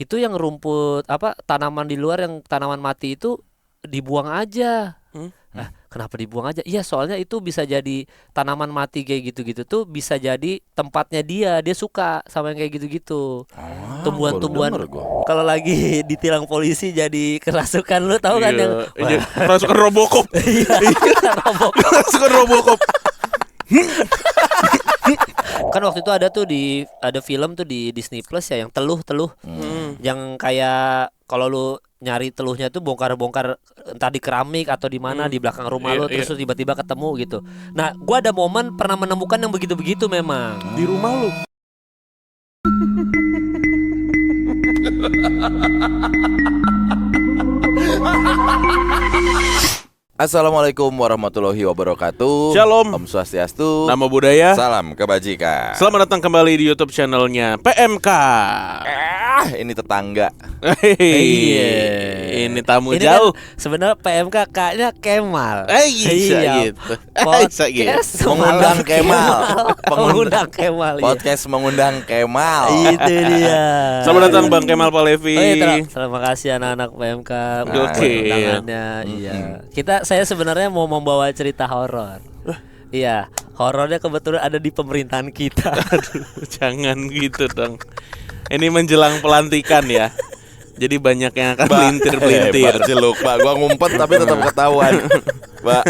Itu yang rumput apa tanaman di luar yang tanaman mati itu dibuang aja. Kenapa dibuang aja? Iya, soalnya itu bisa jadi tanaman mati kayak gitu-gitu tuh bisa jadi tempatnya dia suka sama yang kayak gitu-gitu. Tumbuhan-tumbuhan baru denger gua. kalau lagi ditilang polisi jadi kerasukan, lu tahu kan yang Iya, kerasukan Robocop. Kerasukan Robocop. kan waktu itu ada film tuh di Disney Plus ya yang teluh yang kayak kalau lu nyari teluhnya tuh bongkar-bongkar entah di keramik atau di mana di belakang rumah lu terus tiba-tiba ketemu gitu. Nah, gua ada momen pernah menemukan yang begitu-begitu memang. Di rumah lu. Assalamualaikum warahmatullahi wabarakatuh. Shalom. Om Swastiastu. Nama budaya. Salam kebajikan. Selamat datang kembali di YouTube channelnya PMK. Ini tetangga. Ini tamu Ini jauh. kan sebenarnya PMK kayaknya Kemal. Bisa gitu. Bisa gitu. Podcast Mengundang Semalam Kemal. Mengundang Kemal. Iya. Podcast mengundang Kemal. Itu dia. Selamat datang Bang Kemal Palevi. Oh iya, terima kasih anak-anak PMK buat Oke. undangannya. Iya. Saya sebenarnya mau membawa cerita horor. Iya, horornya kebetulan ada di pemerintahan kita. Aduh, jangan gitu dong. Ini menjelang pelantikan ya. Jadi banyak yang akan melintir-melintir. Mbak jeluk, Mbak. Gua ngumpet tapi tetap ketahuan. Mbak,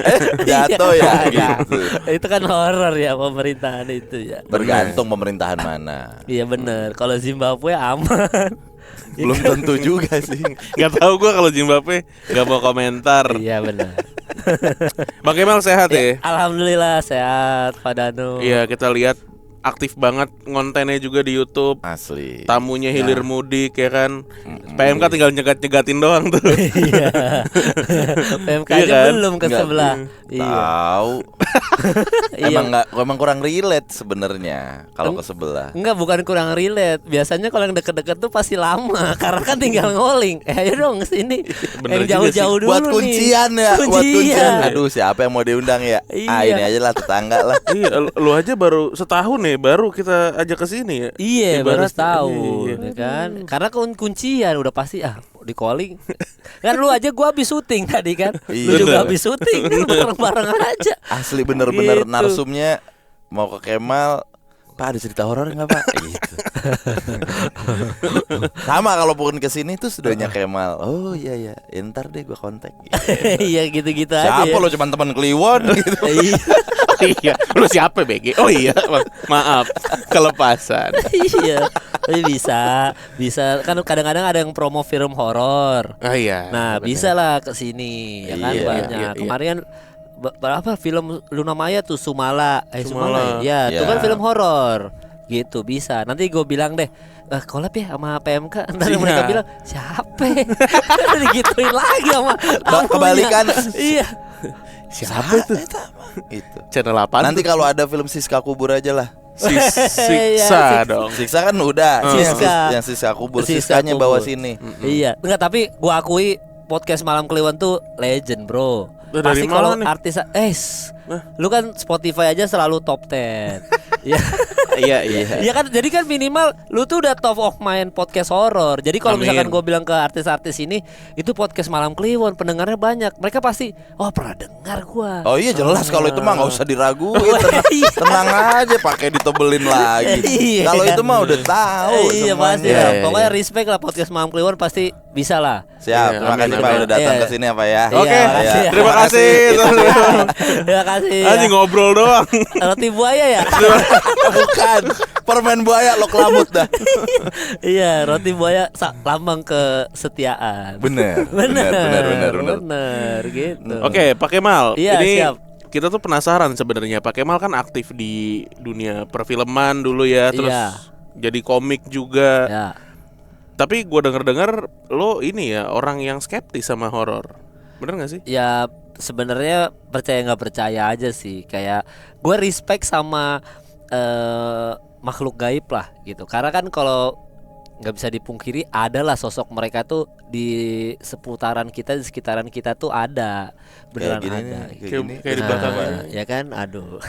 jatuh ya gitu. Itu kan horor ya pemerintahan itu ya. Tergantung pemerintahan mana. Iya bener. Kalau Zimbabwe aman. Belum tentu juga sih. Gak tahu gua kalau Zimbabwe, gak mau komentar. Iya benar. Bang Kemal sehat ya? Alhamdulillah sehat Pak Danu. Iya, kita lihat aktif banget kontennya juga di YouTube. Asli. Tamunya hilir mudik ya kan. PMK tinggal nyegat-nyegatin doang tuh. Iya. PMK Iya aja kan? belum ke Nggak, sebelah. Iya. Tahu. Iya. Emang kurang relate sebenarnya kalau ke sebelah. Enggak, bukan kurang relate. Biasanya kalau yang deket-deket tuh pasti lama karena kan tinggal ngoling. Ayo dong kesini. Bener Yang juga sih. jauh-jauh dulu Buat nih. kuncian ya, buat kuncian. Aduh, siapa yang mau diundang ya? Ah, Iya. ini aja lah tetangga lah. Iya, lu aja baru setahun nih, baru kita ajak ke sini ya. Iya, baru Ibarat- setahun iya, iya. ya kan. Karena kuncian udah pasti di calling. Kan lu aja gua habis syuting tadi kan. Lu Iya. juga habis syuting. Bareng-barengan aja. Asli bener-bener Gitu. narsumnya mau ke Kemal. Pak, ada cerita horor nggak Pak? Gitu. Sama kalaupun kesini tuh sudahnya Kemal. Oh iya ya, ntar deh gua kontak. Gitu. Iya gitu-gitu aja. Siapa Ya. lo cuman teman Kliwon gitu. Iya. Oh iya, lu siapa BG? Oh iya, maaf, kelepasan. Iya. Tapi bisa kan kadang-kadang ada yang promo film horor. Ah iya. Nah, bener. bisa lah ke sini ya kan Iya, banyak. iya, iya. Kemarin kan berapa film Luna Maya tuh Sumala. Sumala. Ya, itu Iya. kan film horor. Gitu bisa. Nanti gue bilang deh, collab ya sama PMK. Nanti Siap. mereka bilang, "Siapa?" Digituin lagi sama tamunya. Kebalikan. Iya. Siapa itu? Itu. Channel 8. Nanti kalau ada film Siska Kubur aja lah. Siksa dong. Siksa kan udah. Siska. Yang Siska Kubur. Siska Siskanya Kubur. bawa sini. Iya. Enggak, tapi gua akui podcast Malam Kliwon tuh legend, Bro. Dari Pasti mana kalau nih? artis lu kan Spotify aja selalu top 10. Ya. Iya, iya. Iya kan, jadi kan minimal lu tuh udah top of mind podcast horor. Jadi kalau Amin. misalkan gue bilang ke artis-artis ini itu podcast Malam Kliwon, pendengarnya banyak. Mereka pasti, pernah dengar gua. Oh iya jelas kalau itu mah nggak usah diraguin. Iya. Tenang aja pakai ditebelin lagi. Iya. Kalau itu mah udah tahu Iya semuanya. pasti Iya, lah. iya, Pokoknya iya. respect lah podcast Malam Kliwon pasti bisa lah. Siap, Iya, terima amin, kasih Pak amin. udah datang Iya. ke sini apa ya. Oke, Iya, makasih. terima kasih. Terima kasih. Anjing ngobrol doang. Roti buaya ya? Bukan, permen buaya lo kelamut dah. Iya, roti buaya lambang kesetiaan. Bener, Bener, bener. gitu. Oke, Pak Kemal. Iya, ini siap. kita tuh penasaran sebenarnya. Pak Kemal kan aktif di dunia perfilman dulu ya, terus Iya. jadi komik juga. Ya. Tapi gue denger-dengar lo ini ya orang yang skeptis sama horor. Bener gak sih? Ya sebenarnya percaya nggak percaya aja sih. Kayak gue respect sama makhluk gaib lah gitu. Karena kan kalau nggak bisa dipungkiri adalah sosok mereka tuh di seputaran kita, di sekitaran kita tuh ada, beneran Kayak gini ada. nih, kayak gini. Kayak di belakang. Ya kan, aduh.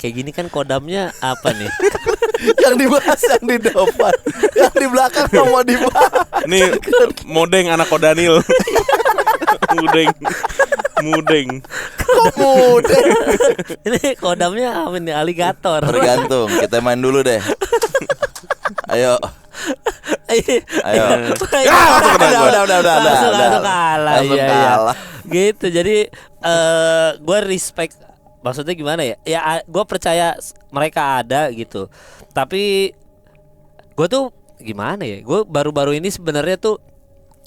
Kayak gini kan kodamnya apa nih? Yang dibahas yang di depan, yang di belakang nggak mau dibahas. Nih Modeng anak Kodanil. Mudeng. Kok mudah? Ini kodamnya apa nih? Aligator. Tergantung. Kita main dulu deh. Ayo. Ayo. Udah. Langsung kalah. Langsung Iya. kalah. Gitu. Jadi gue respect. Maksudnya gimana ya? Ya gue percaya mereka ada gitu. Tapi gue tuh gimana ya? Gue baru-baru ini sebenarnya tuh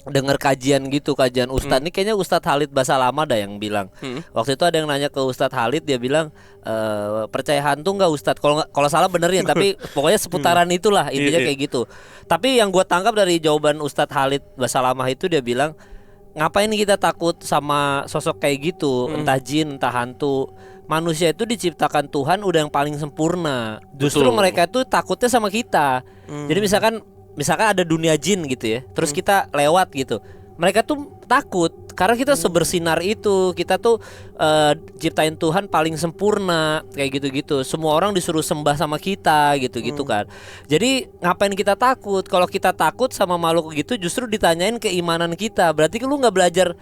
dengar kajian Ustadz ini kayaknya Ustadz Halid Basalamah dah yang bilang. Waktu itu ada yang nanya ke Ustadz Halid, dia bilang percaya hantu nggak Ustadz? Kalau salah benerin, tapi pokoknya seputaran itulah intinya kayak gitu. Tapi yang gue tangkap dari jawaban Ustadz Halid Basalamah itu, dia bilang ngapain kita takut sama sosok kayak gitu, entah jin entah hantu. Manusia itu diciptakan Tuhan udah yang paling sempurna. Justru mereka itu takutnya sama kita. Jadi misalkan ada dunia jin gitu ya, terus kita lewat gitu, mereka tuh takut karena kita sebersinar itu, kita tuh ciptain Tuhan paling sempurna kayak gitu-gitu. Semua orang disuruh sembah sama kita gitu-gitu kan. Jadi ngapain kita takut? Kalau kita takut sama makhluk gitu, justru ditanyain keimanan kita. Berarti lu nggak belajar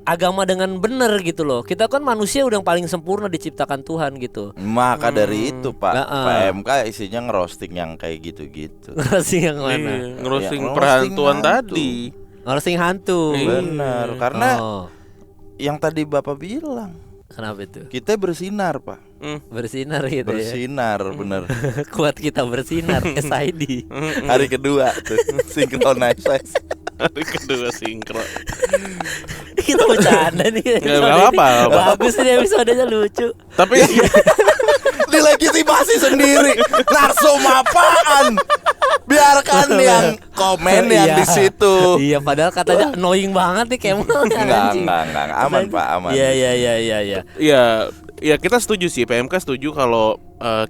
agama dengan benar gitu loh. Kita kan manusia udah yang paling sempurna diciptakan Tuhan gitu. Maka dari itu Pak, PMK isinya ngerosting yang kayak gitu-gitu. Ngerosting yang mana? Ngerosting Ya, perhantuan hantu. tadi. Ngerosting hantu. Benar, karena Oh, yang tadi Bapak bilang, kenapa itu? kita bersinar Pak. Bersinar gitu ya. Bersinar bener. Kuat kita bersinar. SID. Hari kedua tuh synchronize. Hari kedua sinkron. Kita bercanda nih. Nggak apa-apa. Bagus nih episodenya, lucu. Tapi Dilegitimasi sendiri. Narsum apaan? Biarkan yang komen yang Iya. di situ. Iya, padahal katanya annoying banget nih Kemal. Enggak, aman Pak, aman. Iya. ya kita setuju sih, PMK setuju kalau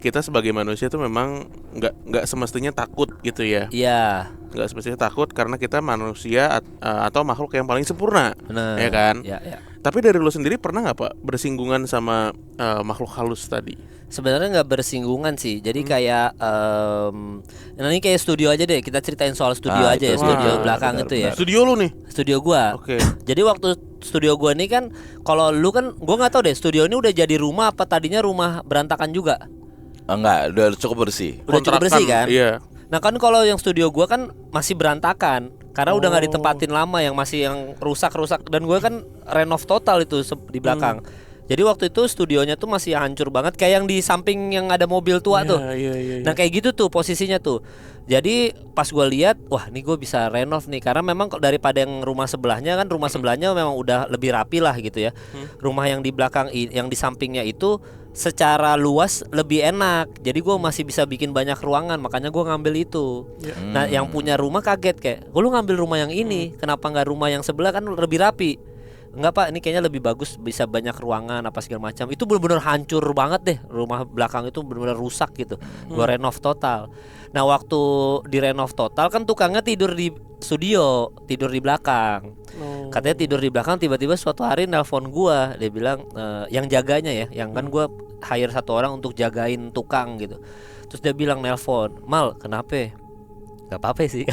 kita sebagai manusia tuh memang nggak semestinya takut gitu ya. Iya. Nggak semestinya takut karena kita manusia atau makhluk yang paling sempurna. Benar. Ya kan? Iya. Tapi dari lu sendiri pernah nggak Pak bersinggungan sama makhluk halus tadi? Sebenarnya nggak bersinggungan sih. Jadi kayak ini kayak studio aja deh. Kita ceritain soal studio aja ya, itu. studio Wah, belakang benar, itu ya. Studio lu nih. Studio gua. Oke. Jadi waktu studio gua nih kan, kalau lu kan gua nggak tahu deh, studio ini udah jadi rumah apa tadinya rumah berantakan juga. Enggak, udah cukup bersih. Udah cukup bersih kan? Iya. Nah kan kalau yang studio gua kan masih berantakan karena udah nggak ditempatin lama, yang masih yang rusak. Dan gue kan renov total itu di belakang. Jadi waktu itu studionya tuh masih hancur banget, kayak yang di samping yang ada mobil tua tuh. Iya. Nah kayak gitu tuh posisinya tuh. Jadi pas gue lihat, wah ini gue bisa renov nih, karena memang daripada yang rumah sebelahnya kan, rumah sebelahnya memang udah lebih rapi lah gitu ya. Rumah yang di belakang, yang di sampingnya itu secara luas lebih enak. Jadi gue masih bisa bikin banyak ruangan, makanya gue ngambil itu. Nah yang punya rumah kaget kayak, lu ngambil rumah yang ini, kenapa nggak rumah yang sebelah, kan lebih rapi. Enggak Pak, ini kayaknya lebih bagus, bisa banyak ruangan apa segala macam. Itu benar-benar hancur banget deh, rumah belakang itu benar-benar rusak gitu. Gua renov total. Nah waktu di renov total kan tukangnya tidur di studio, tidur di belakang. Katanya tidur di belakang, tiba-tiba suatu hari nelpon gua, dia bilang yang jaganya ya, yang kan gua hire satu orang untuk jagain tukang gitu. Terus dia bilang nelpon, "Mal, kenapa?" Gak apa-apa sih.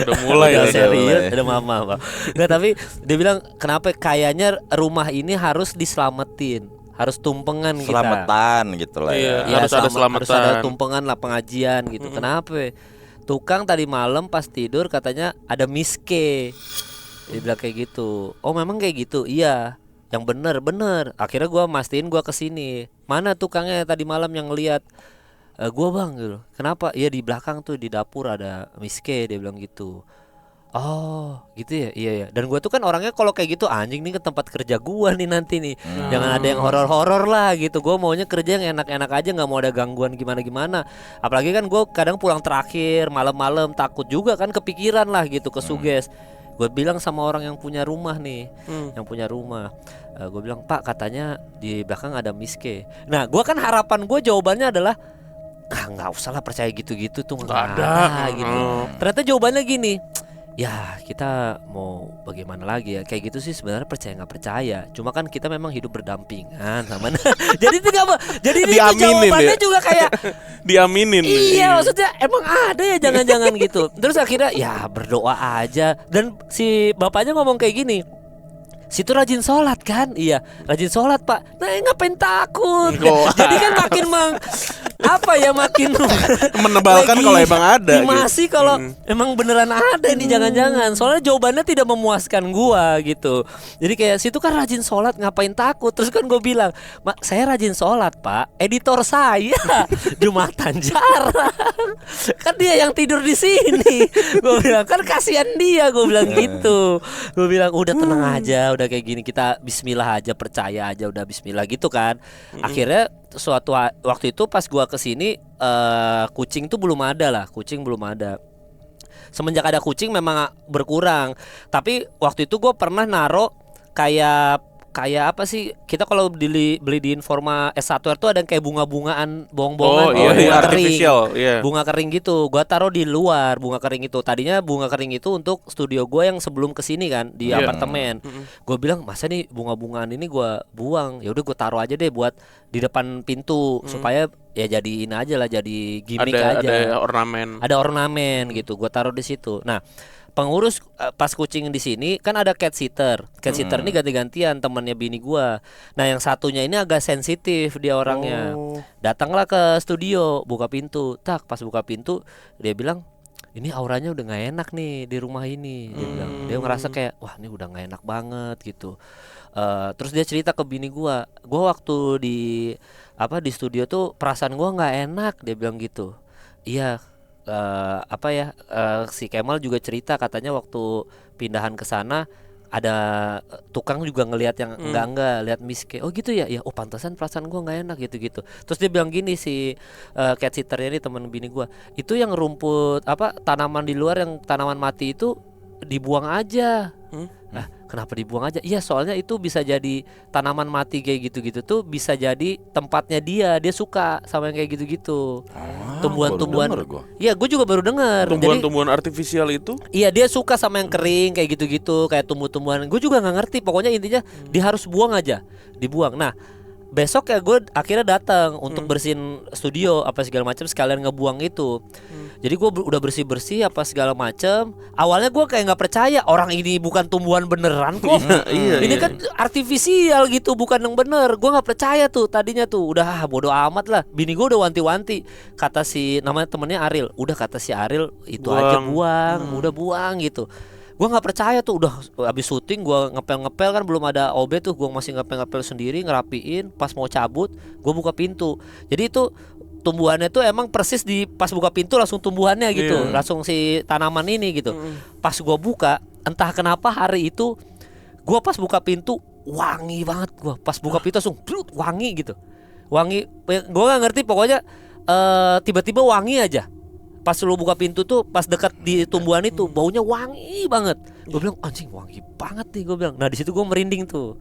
Udah mulai udah ya. serius, udah maaf. Nggak, tapi dia bilang kenapa kayaknya rumah ini harus diselamatin, harus tumpengan kita. Selamatan gitu lah Iya. ya. Harus ada selamatan. Harus ada tumpengan lah, pengajian gitu. Kenapa? Tukang tadi malam pas tidur katanya ada miske. Dia bilang kayak gitu. Oh memang kayak gitu? Iya. Yang bener. Akhirnya gua mastiin, gua kesini. Mana tukangnya tadi malam yang ngeliat? Gua bang gitu. Kenapa? Iya di belakang tuh di dapur ada miske, dia bilang gitu. Oh gitu ya. Iya. Dan gua tuh kan orangnya kalau kayak gitu, anjing nih ke tempat kerja gua nih nanti nih. Jangan ada yang horor-horor lah gitu. Gua maunya kerja yang enak-enak aja, nggak mau ada gangguan gimana-gimana. Apalagi kan gua kadang pulang terakhir malam-malam, takut juga kan, kepikiran lah gitu, kesuges. Gue bilang sama orang yang punya rumah nih, yang punya rumah, gue bilang, "Pak, katanya di belakang ada miske." Nah gue kan harapan gue jawabannya adalah, nggak usah lah percaya gitu-gitu tuh, nggak ada gitu. Ternyata jawabannya gini, Ya kita mau bagaimana lagi ya, kayak gitu sih sebenarnya percaya nggak percaya. Cuma kan kita memang hidup berdampingan sama. Jadi itu jadi itu Diaminin jawabannya ya? juga kayak Diaminin. iya, maksudnya emang ada ya jangan-jangan gitu. Terus akhirnya ya berdoa aja. Dan si bapaknya ngomong kayak gini, situ rajin sholat kan? Iya, rajin sholat pak. Nah ngapain takut? Jadi kan makin makin Menebalkan lagi kalau emang ada gitu. masih kalau emang beneran ada nih jangan-jangan. Soalnya jawabannya tidak memuaskan gua gitu. Jadi kayak situ kan rajin sholat ngapain takut? Terus kan gue bilang, saya rajin sholat pak. Editor saya Jumatan jarang. Kan dia yang tidur di sini. Gue bilang kan kasihan dia. Gue bilang gitu. Gue bilang udah tenang aja, udah kayak gini kita Bismillah aja, percaya aja, udah Bismillah gitu kan. Akhirnya suatu waktu itu pas gua kesini kucing tuh belum ada. Semenjak ada kucing memang berkurang. Tapi waktu itu gue pernah naro kayak apa sih, kita kalau beli di Informa S1R tuh ada kayak bunga-bungaan bohong-bohongan, bunga kering, bunga kering gitu. Gua taruh di luar bunga kering itu. Tadinya bunga kering itu untuk studio gue yang sebelum kesini kan di apartemen. Gue bilang masa nih bunga-bungaan ini gue buang, ya udah gue taruh aja deh buat di depan pintu supaya ya jadiin aja lah, jadi gimmick aja. Ada ornamen gitu. Gue taruh di situ. Nah pengurus pas kucing di sini kan ada cat sitter. Cat sitter ini ganti-gantian temannya bini gua. Nah, yang satunya ini agak sensitif dia orangnya. Datanglah ke studio, buka pintu. Tak, pas buka pintu dia bilang, "Ini auranya udah enggak enak nih di rumah ini." Dia bilang. Dia ngerasa kayak, "Wah, ini udah enggak enak banget." gitu. Terus dia cerita ke bini gua waktu di studio tuh perasaan gua enggak enak, dia bilang gitu. Iya. Si Kemal juga cerita katanya waktu pindahan ke sana ada tukang juga ngelihat yang enggak lihat miss kayak oh gitu ya, oh pantasan perasaan gua nggak enak gitu. Terus dia bilang gini si cat sitternya ini teman bini gua, itu yang rumput tanaman di luar yang tanaman mati itu dibuang aja. Nah, kenapa dibuang aja? Iya soalnya itu bisa jadi tanaman mati kayak gitu-gitu tuh bisa jadi tempatnya dia suka sama yang kayak gitu-gitu. Tumbuhan-tumbuhan. Iya, gue juga baru dengar. Tumbuhan-tumbuhan artifisial itu? Iya, dia suka sama yang kering kayak gitu-gitu, kayak tumbuh-tumbuhan. Gue juga nggak ngerti. Pokoknya intinya dia harus buang aja, dibuang. Nah, besok ya gue akhirnya datang untuk bersihin studio apa segala macam sekalian ngebuang itu. Jadi gue udah bersih apa segala macam. Awalnya gue kayak nggak percaya orang ini bukan tumbuhan beneran kok. Ini kan artifisial gitu, bukan yang bener. Gue nggak percaya tuh tadinya tuh. Udah bodo amat lah. Bini gue udah wanti-wanti. Kata si namanya temennya Ariel. Udah kata si Ariel itu aja buang, udah buang gitu. Gue nggak percaya tuh, udah habis syuting gue ngepel kan belum ada OB tuh, gue masih ngepel sendiri ngerapiin. Pas mau cabut gue buka pintu, jadi itu tumbuhannya tuh emang persis di pas buka pintu langsung tumbuhannya gitu, langsung si tanaman ini gitu. Pas gue buka, entah kenapa hari itu gue pas buka pintu wangi banget, gue pas buka pintu langsung wangi gitu, wangi. Gue nggak ngerti pokoknya tiba-tiba wangi aja. Pas lu buka pintu tuh pas dekat di tumbuhan itu baunya wangi banget. Gue bilang anjing wangi banget nih, gue bilang. Nah di situ gue merinding tuh,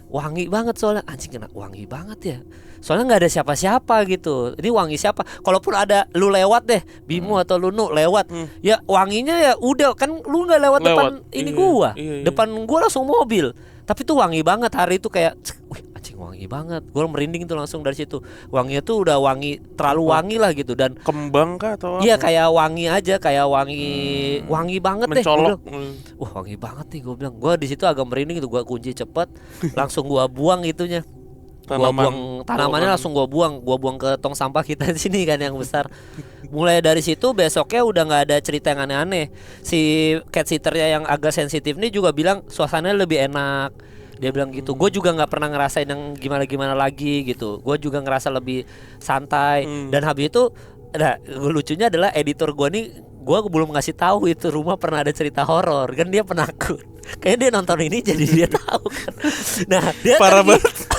wangi banget soalnya anjing kena wangi banget ya. Soalnya nggak ada siapa-siapa gitu. Ini wangi siapa? Kalaupun ada lu lewat deh, Bimo atau Lunu lewat, ya wanginya ya udah kan lu nggak lewat depan ini gua, depan gua langsung mobil. Tapi tuh wangi banget hari itu kayak, wih anjing wangi banget. Gue merinding tuh langsung dari situ. Wanginya tuh udah wangi, terlalu wangi lah gitu. Dan kembang kah atau apa? Iya kayak wangi aja, kayak wangi banget mencolok. Wah wangi banget nih gue bilang. Gue di situ agak merinding gitu. Gue kunci cepet, langsung gue buang itunya. Gue buang tanamannya langsung gue buang ke tong sampah kita di sini kan yang besar. Mulai dari situ besoknya udah nggak ada cerita yang aneh-aneh. Si cat sitternya yang agak sensitif nih juga bilang suasananya lebih enak. Dia bilang gitu. Gue juga nggak pernah ngerasain yang gimana lagi gitu. Gue juga ngerasa lebih santai. Dan habis itu, nah lucunya adalah editor gue nih, gue belum ngasih tahu itu rumah pernah ada cerita horor. Kan dia penakut. Kayaknya dia nonton ini jadi dia tahu kan. Nah dia parah banget.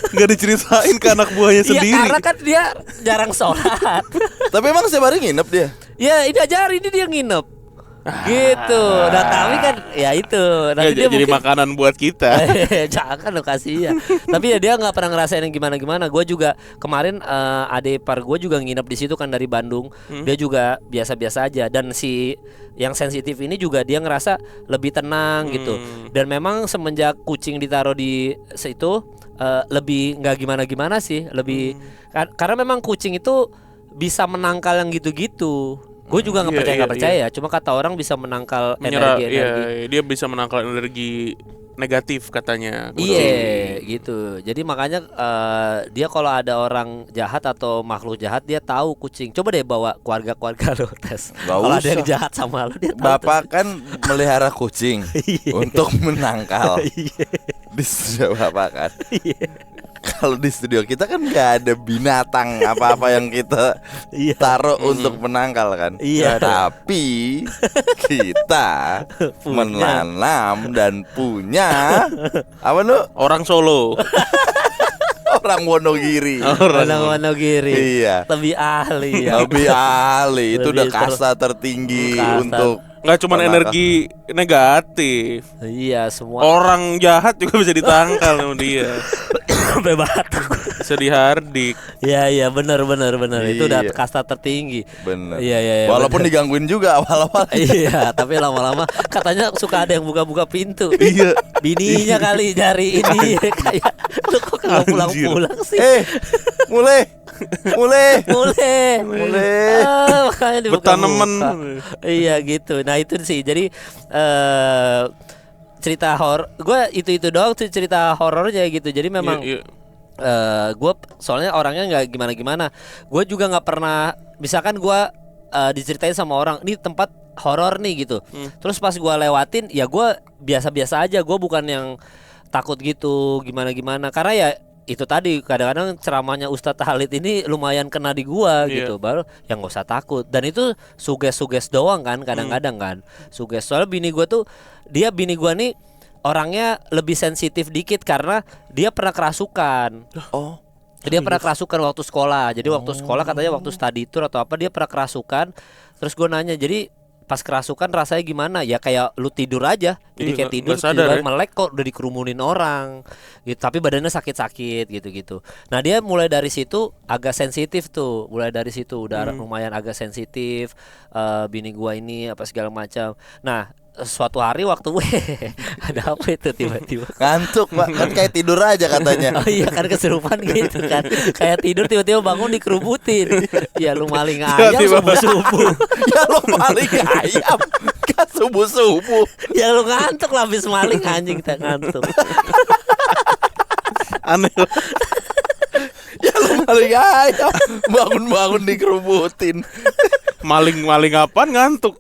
Gak diceritain ke anak buahnya sendiri. Iya karena kan dia jarang sholat. Tapi emang setiap hari nginep dia? Ya ini aja hari ini dia nginep. Gitu. Nah tapi kan ya itu nanti Nggak dia jadi mungkin makanan buat kita. jangan lo kasih ya. Tapi ya dia nggak pernah ngerasain yang gimana-gimana. Gue juga kemarin adik par gue juga nginep di situ kan dari Bandung. Dia juga biasa-biasa aja. Dan si yang sensitif ini juga dia ngerasa lebih tenang gitu. Dan memang semenjak kucing ditaruh di situ lebih nggak gimana-gimana sih. Lebih karena memang kucing itu bisa menangkal yang gitu-gitu. Gue juga nggak Iya, percaya nggak iya, percaya ya. Cuma kata orang bisa menangkal Menyerap, energi-energi. iya, dia bisa menangkal energi negatif katanya. Iya gitu. Jadi makanya dia kalau ada orang jahat atau makhluk jahat dia tahu kucing. Coba deh bawa keluarga-keluarga lo tes. Kalau ada yang usah. jahat sama lo dia tahu. Bapak kan melihara kucing untuk menangkal. Iya. Di studio Bapak kan. Kalau di studio kita kan nggak ada binatang apa-apa yang kita Iya. taruh untuk menangkal kan. Iya. Tapi kita menanam dan punya apa nu? Orang Solo. Orang Wonogiri. Orang Wonogiri. Iya. Lebih ahli ya. Lebih ahli itu udah Lebih kasta tertinggi Kasta. untuk Nggak cuma menangkal. energi negatif. Iya semua. Orang jahat juga bisa ditangkal sama dia. Sampai batuk. Bisa dihardik. Iya benar. Itu udah Iya. kasta tertinggi. Bener. Iya. Walaupun bener. digangguin juga awal-awal. Iya, tapi lama-lama katanya suka ada yang buka-buka pintu. Iya. Bininya kali nyari ini kayak lu kok nggak pulang-pulang sih? Mulai. Mulai. Makanya dibuka. Betanemen. Iya gitu. Nah itu sih. Jadi cerita horor. Gue itu doang tuh cerita horornya gitu. Jadi memang Iya. gue soalnya orangnya nggak gimana-gimana. Gue juga nggak pernah. Misalkan gue diceritain sama orang, ini tempat horor nih gitu. Terus pas gue lewatin, ya gue biasa-biasa aja. Gue bukan yang takut gitu, gimana-gimana. Karena ya itu tadi kadang-kadang ceramahnya Ustadz Halid ini lumayan kena di gua Iya. gitu. Baru yang nggak usah takut. Dan itu suges-suges doang kan kadang-kadang kan. Suges. Soalnya bini gua nih orangnya lebih sensitif dikit karena dia pernah kerasukan. Oh. Dia pernah kerasukan waktu sekolah. Jadi waktu sekolah katanya waktu study tour atau apa dia pernah kerasukan. Terus gue nanya, jadi pas kerasukan rasanya gimana? Ya kayak lu tidur aja. Jadi Iya, kayak tidur nggak sadar tiba-tiba ya. melek kok udah dikerumunin orang. Gitu. Tapi badannya sakit-sakit gitu-gitu. Nah, dia mulai dari situ agak sensitif tuh. Mulai dari situ udah lumayan agak sensitif. Bini gua ini apa segala macam. Nah, suatu hari waktu ada apa itu tiba-tiba Ngantuk Pak, kan kayak tidur aja katanya. oh iya kan kesurupan gitu kan. Kayak tidur tiba-tiba bangun dikerubutin. Ya lu maling ayam Tiba-tiba. subuh-subuh. Ya lo maling ayam kan subuh-subuh. Ya lu ngantuk lah habis maling anjing kita ngantuk. Aneh. Ya lo maling ayam bangun-bangun dikerubutin. Maling apaan ngantuk.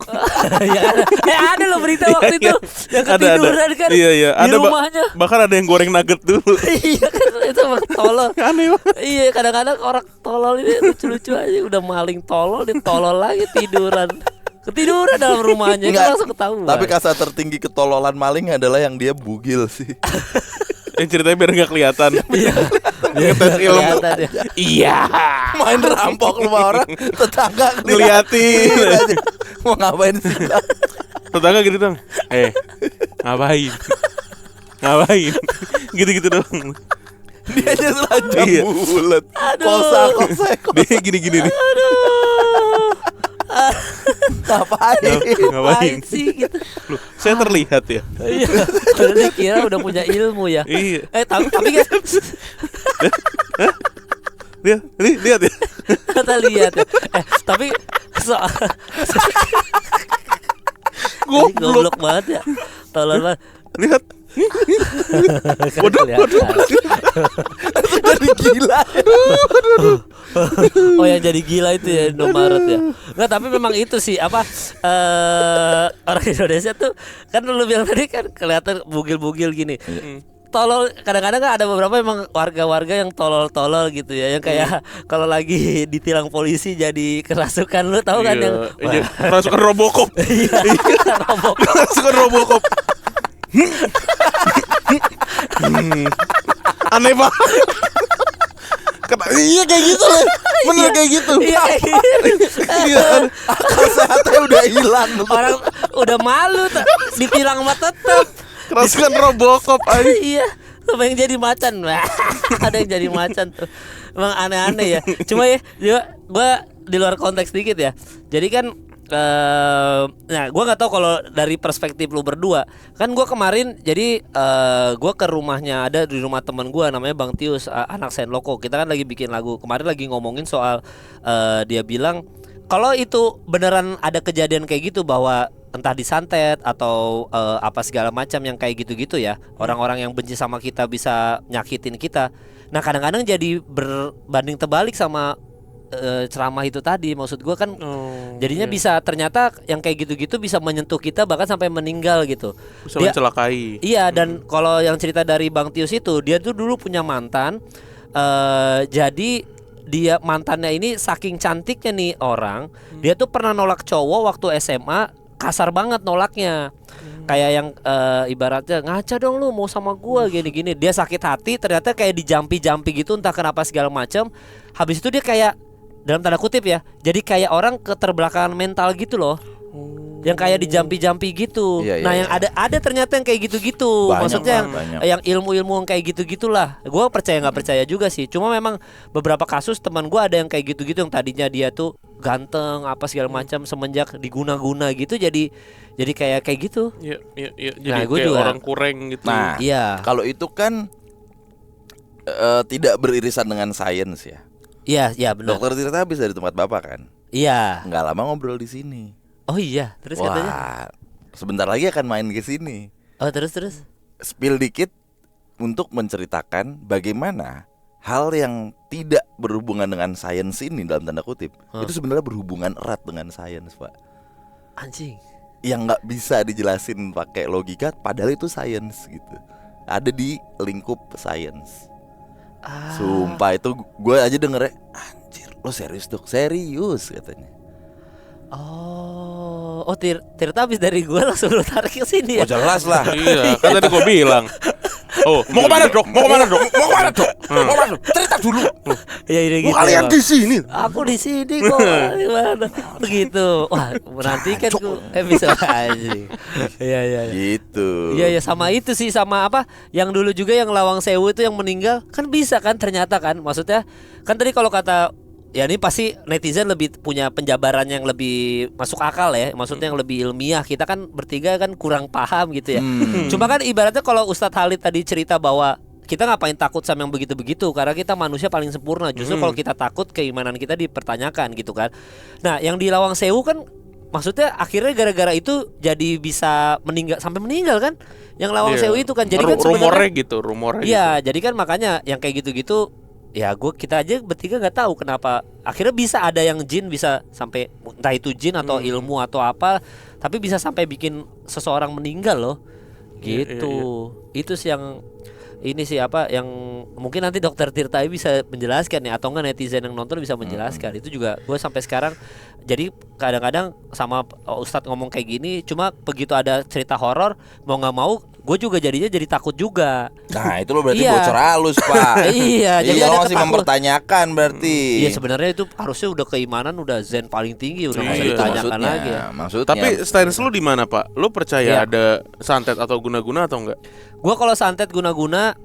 Ya ada loh berita waktu itu yang ketiduran kan Iya. di Ada rumahnya. bahkan ada yang goreng nugget dulu. Iya kan itu emang tolol. Aneh banget. Iya kadang-kadang orang tolol ini lucu-lucu aja udah maling tolol ditolol lagi tiduran. Ketiduran dalam rumahnya Enggak. kan langsung ketahuan. Tapi kasta tertinggi ketololan maling adalah yang dia bugil sih. Yang ceritanya biar nggak kelihatan. Iya. Ngetes ilmu. Kelihatan ya. Iya. Main rampok rumah orang, tetangga Ngeliatin. aja. Mau ngapain sih? Tetangga gitu dong. Ngapain? Gitu-gitu dong. Dia aja telanjang Iya. bulat. Kosa. Dia gini-gini nih. Ngapain? Ngapain? sih gitu. Loh, saya terlihat ya. Iya. Padahal dia kira udah punya ilmu ya. Iya. Tapi kan Lihat ya. kita lihat ya. Tapi soal goblok banget ya. Tolol banget. Lihat. Waduh. Jadi gila. Oh yang jadi gila itu ya Indomaret ya. Nggak tapi memang itu sih apa orang Indonesia tuh kan lu bilang tadi kan kelihatan bugil-bugil gini. Tolol kadang-kadang kan ada beberapa emang warga-warga yang tolol-tolol gitu ya yang kayak kalau lagi ditilang polisi jadi kerasukan lu tahu kan yang Iya. Kerasukan Robocop. iya Robocop. Kerasukan Robocop. Aneh banget. Iya kayak gitu loh. Bener kayak gitu. Iya kayak gitu. Iya kan, akal sehatnya udah hilang. Orang udah malu ditilang mah tetep. Keraskan Robocop aja. Iya, sama yang jadi macan. Ada yang jadi macan tuh. Emang aneh-aneh ya. Cuma ya, gue di luar konteks dikit ya. Jadi kan nah gue nggak tahu kalau dari perspektif lu berdua. Kan gue kemarin jadi gue ke rumahnya, ada di rumah teman gue namanya Bang Tius, anak Senloko. Kita kan lagi bikin lagu. Kemarin lagi ngomongin soal dia bilang kalau itu beneran ada kejadian kayak gitu, bahwa entah disantet atau apa segala macam yang kayak gitu-gitu ya, orang-orang yang benci sama kita bisa nyakitin kita. Nah kadang-kadang jadi berbanding terbalik sama ceramah itu tadi. Maksud gue kan jadinya bisa, ternyata yang kayak gitu-gitu bisa menyentuh kita bahkan sampai meninggal gitu. Bisa mencelakai. Iya, dan kalau yang cerita dari Bang Tius itu, dia tuh dulu punya mantan. Jadi dia mantannya ini saking cantiknya nih orang, dia tuh pernah nolak cowok waktu SMA, kasar banget nolaknya. Kayak yang ibaratnya ngaca dong lu mau sama gua gini-gini. Dia sakit hati, ternyata kayak dijampi-jampi gitu entah kenapa segala macam. Habis itu dia kayak dalam tanda kutip ya, jadi kayak orang keterbelakangan mental gitu loh. Yang kayak dijampi-jampi gitu. Nah yang ada ternyata yang kayak gitu-gitu. Banyak, maksudnya banyak. yang ilmu-ilmu yang kayak gitu-gitulah. Gue percaya nggak percaya juga sih. Cuma memang beberapa kasus teman gue ada yang kayak gitu-gitu, yang tadinya dia tuh ganteng apa segala macam, semenjak diguna-guna gitu jadi kayak gitu. Iya. Jadi Nah, gua kayak juga. orang kurang gitu. Nah, Iya. kalau itu kan tidak beririsan dengan sains ya. Iya benar. Dokter Tirta habis dari tempat Bapak kan? Iya. Nggak lama ngobrol di sini. Oh iya, terus Wah, katanya. sebentar lagi akan main ke sini. Oh terus. Spill dikit untuk menceritakan bagaimana hal yang tidak berhubungan dengan sains ini dalam tanda kutip itu sebenarnya berhubungan erat dengan sains, Pak. Anjing. Yang nggak bisa dijelasin pakai logika, padahal itu sains gitu. Ada di lingkup sains. Sumpah itu gue aja dengernya, anjir lo serius dok? Serius katanya. Oh Tirta habis dari gue langsung lu tarik ke sini ya. Oh jelas lah. Iya, kan tadi gue bilang. Oh, mau kemana dok? Mau kemana dok? Mau kemana dok? Mau kemana dok? Cerita dulu. Ya ini gitu. Kalian ya, di sini. aku di sini kok. Gimana? Begitu. Wah, nanti kan gue bisa aja. Iya. Gitu. Iya sama itu sih, sama apa yang dulu juga yang Lawang Sewu itu yang meninggal kan bisa kan ternyata kan. Maksudnya kan tadi kalau kata ya ini pasti netizen lebih punya penjabaran yang lebih masuk akal ya. Maksudnya yang lebih ilmiah. Kita kan bertiga kan kurang paham gitu ya. Cuma kan ibaratnya kalau Ustadz Khalid tadi cerita bahwa kita ngapain takut sama yang begitu-begitu, karena kita manusia paling sempurna. Justru kalau kita takut, keimanan kita dipertanyakan gitu kan. Nah yang di Lawang Sewu kan maksudnya akhirnya gara-gara itu jadi bisa meninggal, sampai meninggal kan. Yang Lawang Sewu itu kan. Jadi kan rumornya gitu. Iya jadi kan makanya yang kayak gitu-gitu. Ya kita aja bertiga nggak tahu kenapa akhirnya bisa ada yang jin bisa sampai, entah itu jin atau ilmu atau apa, tapi bisa sampai bikin seseorang meninggal loh gitu. Itu sih yang ini sih apa yang mungkin nanti dokter Tirta bisa menjelaskan ya, atau enggak netizen yang nonton bisa menjelaskan. Itu juga gue sampai sekarang jadi kadang-kadang sama Ustadz ngomong kayak gini, cuma begitu ada cerita horor mau nggak mau gue juga jadinya jadi takut juga. Nah itu lo berarti Iya. bocor halus pak. Iya, jadi lo ada masih ketakut. mempertanyakan berarti. Iya sebenarnya itu harusnya udah keimanan, udah zen paling tinggi, udah nggak usah Iya, ditanyakan lagi ya. Maksudnya. Tapi stance lu di mana pak? Lu percaya Iya. ada santet atau guna-guna atau enggak? Gue kalau santet guna-guna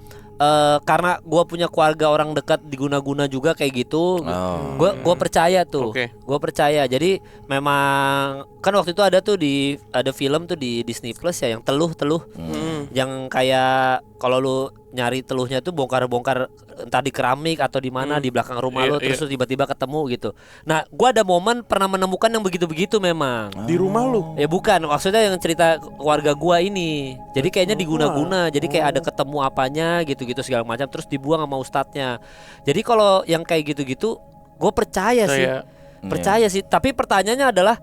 karena gue punya keluarga orang dekat diguna-guna juga kayak gitu. Gue percaya tuh. Oke. Gue percaya. Jadi memang kan waktu itu ada tuh ada film tuh di Disney Plus ya yang teluh yang kayak kalau lu nyari teluhnya tuh bongkar-bongkar entah di keramik atau di mana di belakang rumah lu, terus tiba-tiba ketemu gitu. Nah, gua ada momen pernah menemukan yang begitu-begitu memang. Di rumah lu? Ya bukan, maksudnya yang cerita keluarga gua ini. Jadi kayaknya diguna-guna, jadi kayak ada ketemu apanya gitu-gitu segala macam, terus dibuang sama ustadznya. Jadi kalau yang kayak gitu-gitu, gue percaya sih, percaya sih. Tapi pertanyaannya adalah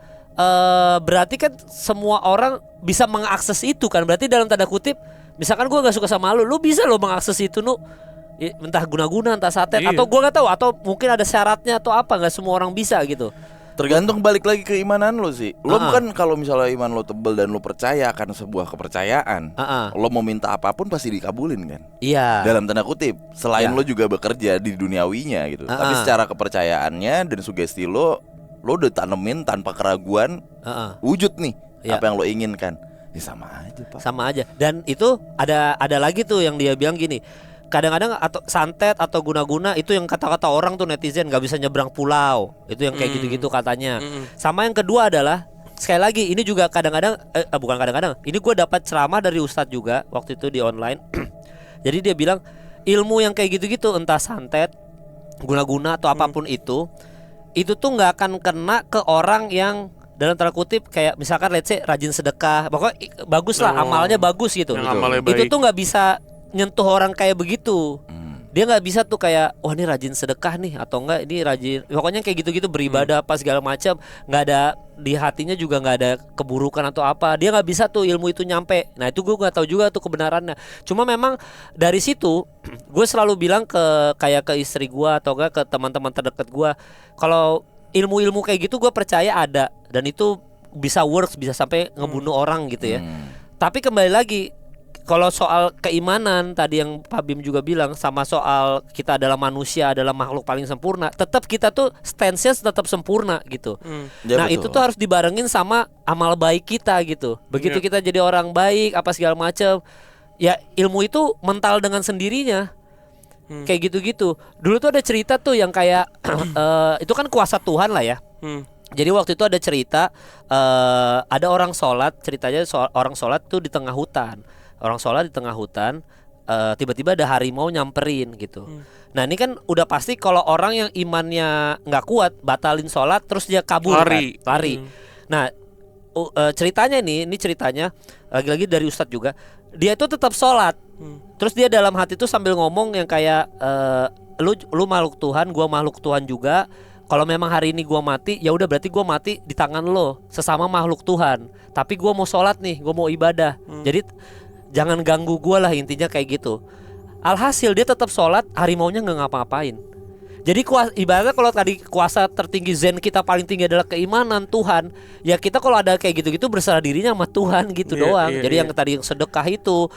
berarti kan semua orang bisa mengakses itu kan? Berarti dalam tanda kutip, misalkan gue nggak suka sama lu bisa lo mengakses itu entah guna-guna, entah santet, atau gue nggak tahu, atau mungkin ada syaratnya atau apa, nggak semua orang bisa gitu. Tergantung balik lagi keimanan lo sih. Lo Ah. kan kalau misalnya iman lo tebel dan lo percaya akan sebuah kepercayaan, Ah. lo mau minta apapun pasti dikabulin kan. Iya. Dalam tanda kutip, selain Ya. lo juga bekerja di duniawinya gitu. Tapi Ah. secara kepercayaannya dan sugesti lo udah tanemin tanpa keraguan wujud nih Ya. apa yang lo inginkan. Ya sama aja Pak. Sama aja. Dan itu ada lagi tuh yang dia bilang gini. Kadang-kadang atau santet atau guna-guna itu yang kata-kata orang tuh netizen nggak bisa nyebrang pulau. Itu yang kayak gitu-gitu katanya. Sama yang kedua adalah sekali lagi ini juga kadang-kadang bukan kadang-kadang. Ini gue dapat ceramah dari ustadz juga waktu itu di online. Jadi dia bilang ilmu yang kayak gitu-gitu entah santet, guna-guna atau apapun itu tuh nggak akan kena ke orang yang dalam tanda kutip kayak misalkan let's say rajin sedekah, pokoknya bagus lah amalnya bagus gitu. Yang amalnya Itu baik. tuh nggak bisa nyentuh orang kayak begitu. Dia nggak bisa tuh kayak wah ini rajin sedekah nih atau enggak ini rajin pokoknya kayak gitu-gitu beribadah apa segala macam, nggak ada di hatinya juga nggak ada keburukan atau apa, dia nggak bisa tuh ilmu itu nyampe. Nah itu gue nggak tahu juga tuh kebenarannya. Cuma memang dari situ gue selalu bilang ke kayak ke istri gue atau enggak ke teman-teman terdekat gue, kalau ilmu-ilmu kayak gitu gue percaya ada dan itu bisa works, bisa sampai ngebunuh orang gitu ya. Tapi kembali lagi kalau soal keimanan tadi yang Pak Bim juga bilang sama soal kita adalah manusia, adalah makhluk paling sempurna, tetap kita tuh stance-nya tetap sempurna gitu. Ya, Nah betul. itu tuh harus dibarengin sama amal baik kita gitu. Begitu kita jadi orang baik apa segala macam, ya ilmu itu mental dengan sendirinya. Kayak gitu-gitu. Dulu tuh ada cerita tuh yang kayak itu kan kuasa Tuhan lah ya. Jadi waktu itu ada cerita ada orang sholat, ceritanya orang sholat tuh di tengah hutan. Orang sholat di tengah hutan, tiba-tiba ada harimau nyamperin gitu. Nah ini kan udah pasti kalau orang yang imannya nggak kuat, batalin sholat terus dia kabur Lari. kan, lari. Nah ceritanya ini ceritanya lagi-lagi dari Ustadz juga, dia itu tetap sholat. Terus dia dalam hati tuh sambil ngomong yang kayak lu makhluk Tuhan, gua makhluk Tuhan juga. Kalau memang hari ini gua mati, ya udah berarti gua mati di tangan lo, sesama makhluk Tuhan. Tapi gua mau sholat nih, gua mau ibadah. Jadi jangan ganggu gua lah, intinya kayak gitu. Alhasil dia tetap sholat, harimaunya nggak ngapa-ngapain. Jadi ibaratnya kalau tadi kuasa tertinggi zen kita paling tinggi adalah keimanan Tuhan, ya kita kalau ada kayak gitu-gitu berserah dirinya sama Tuhan gitu doang. Jadi yang tadi yang sedekah itu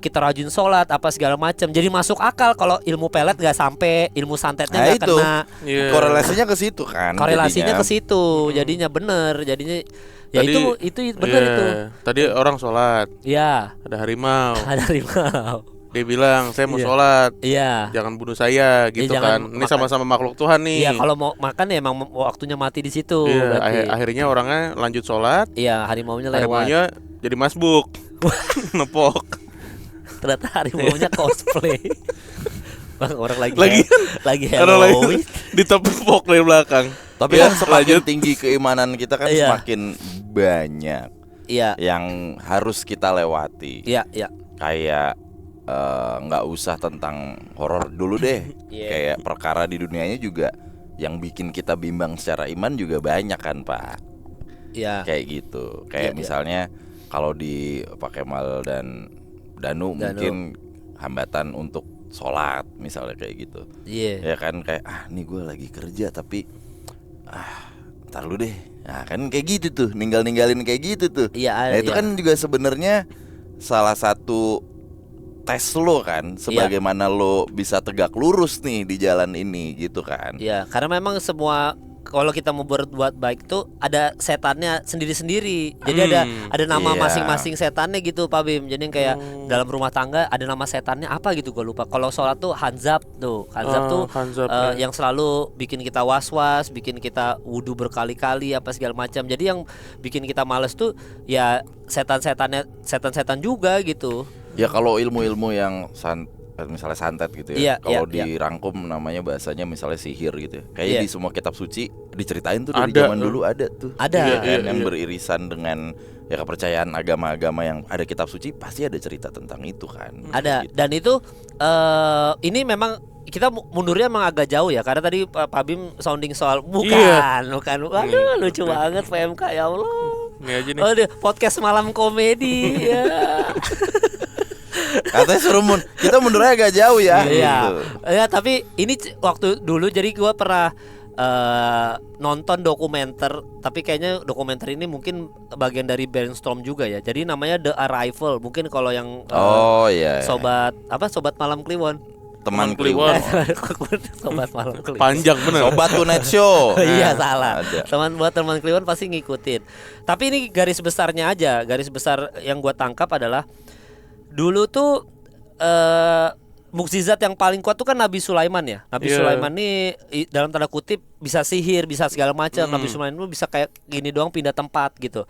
kita rajin sholat apa segala macam. Jadi masuk akal kalau ilmu pelet nggak sampai, ilmu santetnya nggak itu kena. korelasinya ke situ kan. Korelasinya jadinya. ke situ, jadinya bener, jadinya ya Tadi- itu bener Iya. itu. Tadi orang sholat, Ya ada harimau. ada harimau. Dia bilang saya mau Iya. sholat, Iya. jangan bunuh saya gitu jangan kan. Ini makan. sama-sama makhluk Tuhan nih. Iya kalau mau makan ya emang waktunya mati di situ. Iya, berarti. akhirnya orangnya lanjut sholat, Iya harimaunya lewat. harimaunya jadi masbuk, nepok. Ternyata harimaunya cosplay. Bang orang lagi lagi Orang lagi Halloween. ditepok dari belakang. Tapi Ya, kan semakin lanjut. tinggi keimanan kita kan Iya. semakin banyak Iya yang harus kita lewati. iya iya. Kayak nggak usah tentang horor dulu deh. Iya. Kayak perkara di dunianya juga yang bikin kita bimbang secara iman juga banyak kan Pak. Iya. Kayak gitu. Kayak Iya, misalnya kalau di Pak Kemal dan Danu mungkin hambatan untuk sholat misalnya kayak gitu. Iya. Ya kan kayak nih gue lagi kerja tapi ntar lu deh. Nah kan kayak gitu tuh, ninggalin kayak gitu tuh. Iya, Nah itu iya. kan juga sebenarnya salah satu tes lo kan, sebagaimana lo bisa tegak lurus nih di jalan ini gitu kan. Iya, karena memang semua kalau kita mau berbuat baik tuh ada setannya sendiri-sendiri. Jadi ada nama Iya. masing-masing setannya gitu Pak Bim. Jadi yang kayak dalam rumah tangga ada nama setannya apa gitu gue lupa. Kalau sholat tuh Hanzab tuh. Hanzab tuh Hanzab, yang selalu bikin kita was-was, bikin kita wudhu berkali-kali apa segala macam. Jadi yang bikin kita males tuh ya setan-setan juga gitu. Ya kalau ilmu-ilmu yang misalnya santet gitu Iya, ya. Kalau iya, dirangkum namanya bahasanya misalnya sihir gitu ya. Kayaknya Iya. di semua kitab suci diceritain tuh dari Ada, zaman dulu ada tuh. Ada. Iya kan, Iya, yang iya. beririsan dengan ya kepercayaan agama-agama yang ada kitab suci pasti ada cerita tentang itu kan. Ada. Gitu. Dan itu ini memang kita mundurnya emang agak jauh ya, karena tadi Pak Bim sounding soal bukan. Waduh lucu banget PMK ya Allah. Ini aja nih. Oh, podcast malam komedi ya. Katanya suruh kita mundurnya agak jauh ya. Iya. gitu. Ya, tapi ini waktu dulu jadi gua pernah nonton dokumenter, tapi kayaknya dokumenter ini mungkin bagian dari brainstorm juga ya. Jadi namanya The Arrival. Mungkin kalau yang iya. sobat malam Kliwon. Teman Kliwon. Sobat malam Kliwon. Panjang bener. Sobat Tonight Show. Iya salah. Ada. Teman Kliwon pasti ngikutin. Tapi ini garis besarnya aja. Garis besar yang gua tangkap adalah dulu tuh mukjizat yang paling kuat tuh kan Nabi Sulaiman ya. Nabi Sulaiman nih dalam tanda kutip bisa sihir, bisa segala macam. Nabi Sulaiman itu bisa kayak gini doang pindah tempat gitu.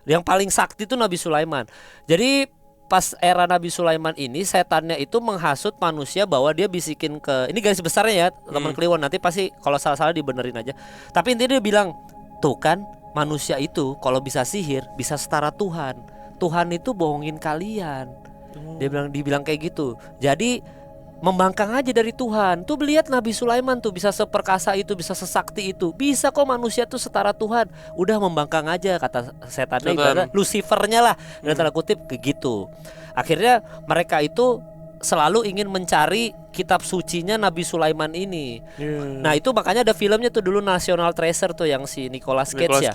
Yang paling sakti tuh Nabi Sulaiman. Jadi pas era Nabi Sulaiman ini setannya itu menghasut manusia bahwa dia bisikin ke, ini garis besarnya ya teman Kliwon, nanti pasti kalau salah-salah dibenerin aja. Tapi intinya dia bilang, tuh kan manusia itu kalau bisa sihir bisa setara Tuhan. Tuhan itu bohongin kalian. Dibilang kayak gitu. Jadi membangkang aja dari Tuhan. Tuh lihat Nabi Sulaiman tuh bisa seperkasa itu, bisa sesakti itu. Bisa kok manusia tuh setara Tuhan. Udah membangkang aja kata setannya, ibaratnya Lucifernya lah dalam tanda kutip kayak gitu. Akhirnya mereka itu selalu ingin mencari kitab sucinya Nabi Sulaiman ini. Nah itu makanya ada filmnya tuh dulu National Treasure tuh yang si Nicolas Cage ya.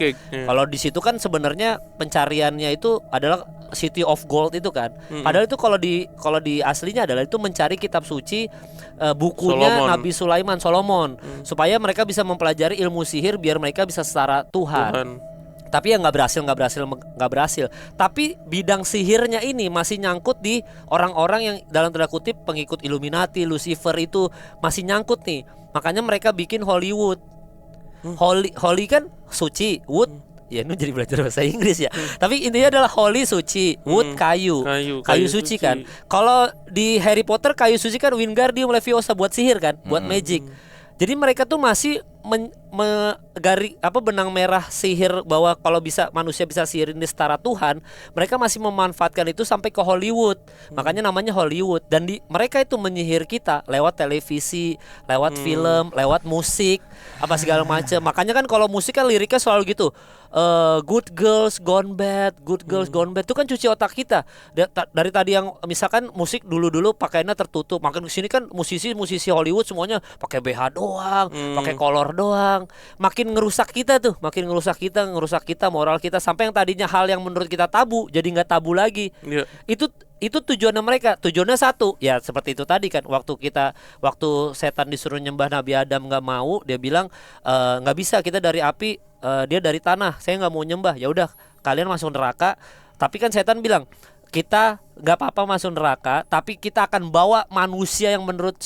Kalau di situ kan sebenarnya pencariannya itu adalah City of Gold itu kan. Padahal itu kalau di aslinya adalah itu mencari kitab suci bukunya Solomon. Nabi Sulaiman Solomon supaya mereka bisa mempelajari ilmu sihir biar mereka bisa setara Tuhan. Tapi ya nggak berhasil. Tapi bidang sihirnya ini masih nyangkut di orang-orang yang dalam tanda kutip pengikut Illuminati, Lucifer itu masih nyangkut nih. Makanya mereka bikin Hollywood. Holy kan suci, wood. Ya ini jadi belajar bahasa Inggris ya. Tapi intinya adalah holy suci, wood kayu suci kan. Kalau di Harry Potter kayu suci kan Wingardium Leviosa buat sihir kan, buat magic. Jadi mereka tuh masih benang merah sihir bahwa kalau bisa manusia bisa sihirin di setara Tuhan, mereka masih memanfaatkan itu sampai ke Hollywood. Makanya namanya Hollywood. Dan mereka itu menyihir kita lewat televisi, lewat film, lewat musik, apa segala macam. Makanya kan kalau musik kan liriknya selalu gitu. Good girls gone bad, good girls gone bad. Itu kan cuci otak kita. Dari tadi yang misalkan musik dulu pakainya tertutup, makin kesini kan musisi Hollywood semuanya pakai BH doang, pakai kolor doang. Makin ngerusak kita moral kita, sampai yang tadinya hal yang menurut kita tabu jadi nggak tabu lagi. Itu tujuannya mereka. Tujuannya satu, ya seperti itu tadi kan. Waktu setan disuruh nyembah Nabi Adam nggak mau, dia bilang nggak bisa, kita dari api, dia dari tanah, saya nggak mau nyembah. Ya udah, kalian masuk neraka. Tapi kan setan bilang, kita nggak apa-apa masuk neraka, tapi kita akan bawa manusia yang menurut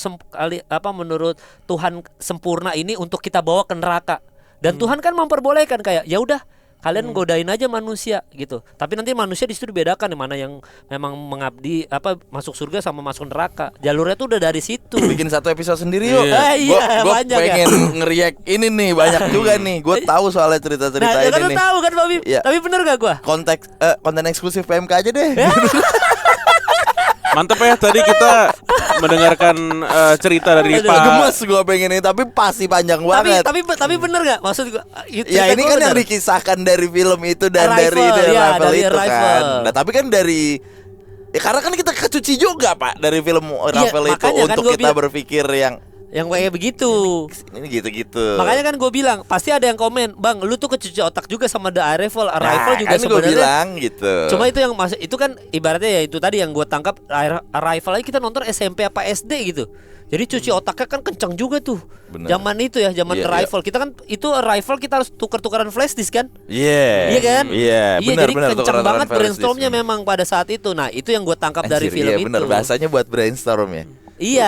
Tuhan sempurna ini untuk kita bawa ke neraka. Dan Tuhan kan memperbolehkan kayak ya udah kalian godain aja manusia gitu. Tapi nanti manusia di situ dibedakan di mana yang memang mengabdi masuk surga sama masuk neraka. Jalurnya tuh udah dari situ. Bikin satu episode sendiri yuk. Iya, Gue pengen ngeriak ini nih, banyak juga nih. Gue tahu soalnya cerita-cerita ini kan nih. Tahu kan Babi? Ya. Tapi bener gak gue? Konten eksklusif PMK aja deh. Mantep ya, tadi kita mendengarkan cerita dari Pak. Gemes gue pengen ini, tapi pasti panjang banget. Tapi bener gak? Maksud gue ya ini kan yang dikisahkan dari film itu dan Arrival, dari Arrival itu Arrival. kan. Nah tapi kan dari karena kan kita kecuci juga Pak dari film Arrival itu untuk kan kita berpikir yang kayak begitu. Ini gitu-gitu. Makanya kan gue bilang pasti ada yang komen, "Bang, lu tuh kecuci otak juga sama The Arrival." Nah, juga kan sebenarnya bilang gitu. Cuma itu yang masuk, itu kan ibaratnya ya itu tadi yang gue tangkap. Arrival aja kita nonton SMP apa SD gitu. Jadi cuci otaknya kan kenceng juga tuh. Bener. Zaman itu ya, zaman Arrival. Kita kan itu Arrival kita harus tuker-tukaran flash disk kan? Iya kan? Iya, jadi kenceng banget brainstormnya memang pada saat itu. Nah, itu yang gue tangkap dari film itu. Bener, bahasanya buat brainstorm ya. Iya,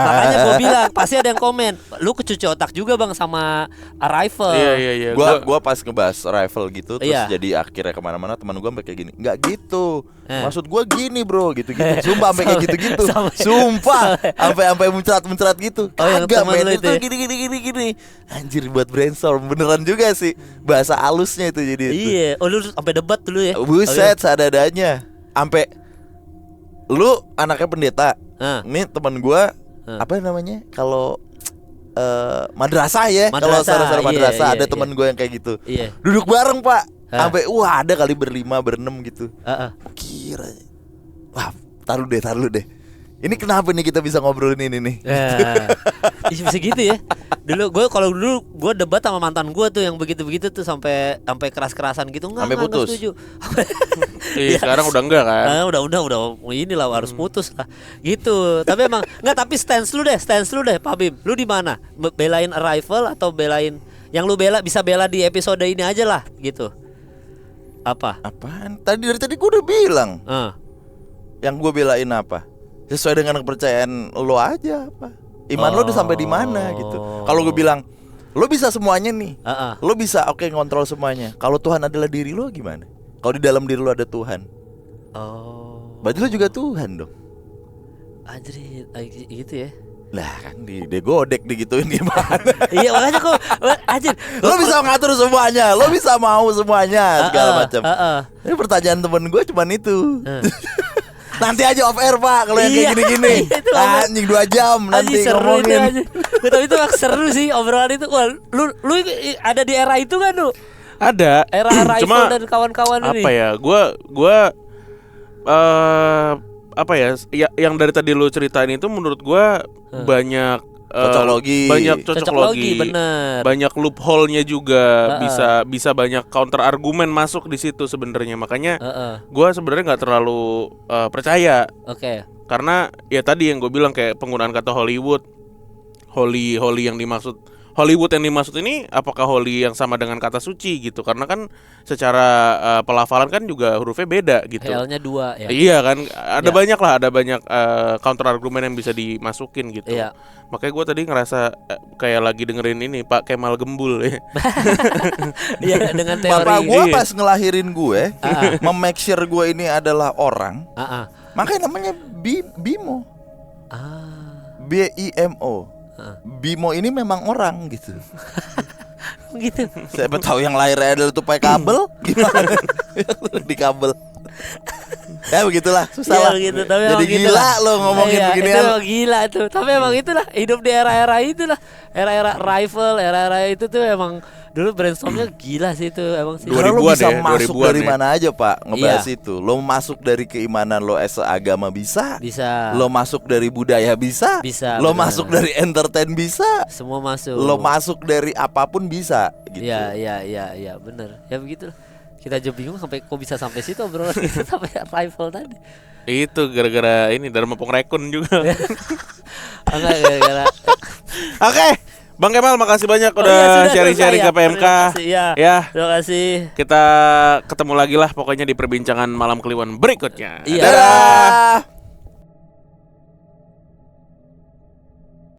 makanya gue bilang pasti ada yang komen, lu kecuci otak juga bang sama Arrival. Iya. Gua pas ngebahas Arrival gitu, terus jadi akhirnya kemana-mana teman gue sampai kayak gini, nggak gitu. Maksud gue gini bro, gitu-gitu. Sumpah sampai kayak gitu-gitu. Sumpah, sampai muncrat-muncrat gitu. Kagak men, itu gini. Anjir, buat brainstorm beneran juga sih. Bahasa halusnya itu jadi. Iya, lu sampai debat dulu ya. Buset, seadanya. Sampai lu anaknya pendeta. Ini teman gue apa namanya kalau madrasah ya, kalau saudara madrasah ada teman gue yang kayak gitu. Duduk bareng Pak, sampai ada kali berlima berenam gitu. Kira, wah taruh deh. Ini kenapa nih kita bisa ngobrolin ini nih? Bisa gitu ya. Dulu gue debat sama mantan gue tuh yang begitu-begitu tuh sampai keras-kerasan gitu, Sampai enggak putus. setuju. Iya, sekarang udah enggak kan? Udah inilah harus putus lah. Gitu. Tapi emang enggak, tapi stance lu deh, Pak Bim. Lu di mana? Belain Arrival atau belain yang lu bisa bela di episode ini aja lah gitu. Apaan? Dari tadi gue udah bilang. Yang gue belain apa? Sesuai dengan kepercayaan lo aja apa? Iman lo udah sampai di mana gitu. Kalau gue bilang lo bisa semuanya nih. Lo bisa ngontrol semuanya. Kalau Tuhan adalah diri lo gimana? Kalau di dalam diri lo ada Tuhan. Berarti lo juga Tuhan dong. Anjir, gitu ya. Lah kan digodek digituin gimana? Iya makanya kok anjir. Lo bisa ngatur semuanya, lo bisa mau semuanya segala macam. Ini pertanyaan temen gue cuman itu. Nanti aja off air Pak kalau yang kayak gini-gini. Anjing 2 jam nanti ngomongin. Tapi itu seru sih obrolan itu. Wah, lu ada di era itu kan lu? Ada. Era Arrival dan kawan-kawan ini. Apa ya? Gua apa ya? Yang dari tadi lu ceritain itu menurut gua banyak banyak cocoklogi, bener. banyak loophole-nya juga, bisa banyak counter argumen masuk di situ sebenarnya. Makanya gua sebenarnya nggak terlalu percaya. Karena ya tadi yang gue bilang kayak penggunaan kata Hollywood, holy yang dimaksud Hollywood yang dimaksud ini apakah holy yang sama dengan kata suci gitu? Karena kan secara pelafalan kan juga hurufnya beda gitu. L-nya 2 ya. Iya kan, ada banyak counter argumen yang bisa dimasukin gitu. Iya. Makanya gue tadi ngerasa kayak lagi dengerin ini Pak Kemal Gembul ya. Iya, dengan teori. Bapak gue pas ngelahirin gue, make sure gue ini adalah orang. Makanya namanya Bimo. BIMO. Bimo ini memang orang gitu. Gitu. Siapa tahu yang lahirnya adalah tupai kabel gimana? Di kabel. Ya begitulah, susah lah. Gitu, tapi jadi gila lo ngomongin beginian. Itu gila tuh. Tapi emang itulah hidup di era-era itulah. Era-era Arrival, era-era itu tuh emang dulu brainstormnya gila sih itu emang sih. Karena lo bisa masuk dari ya. mana aja Pak ngebahas itu. Lo masuk dari keimanan lo agama bisa. Lo masuk dari budaya bisa. Lo masuk dari entertain bisa. Semua masuk. Lo masuk dari apapun bisa gitu. Iya, bener. Ya begitulah. Kita aja bingung kok bisa sampai situ obrolan kita sampai Arrival tadi. Itu gara-gara ini Dharma Pongrekun juga. Enggak gara-gara. Oke. Bang Kemal, makasih banyak udah sharing-sharing ke PMK. Ya. Terima kasih. Kita ketemu lagi lah pokoknya di perbincangan malam Kliwon berikutnya. Iya.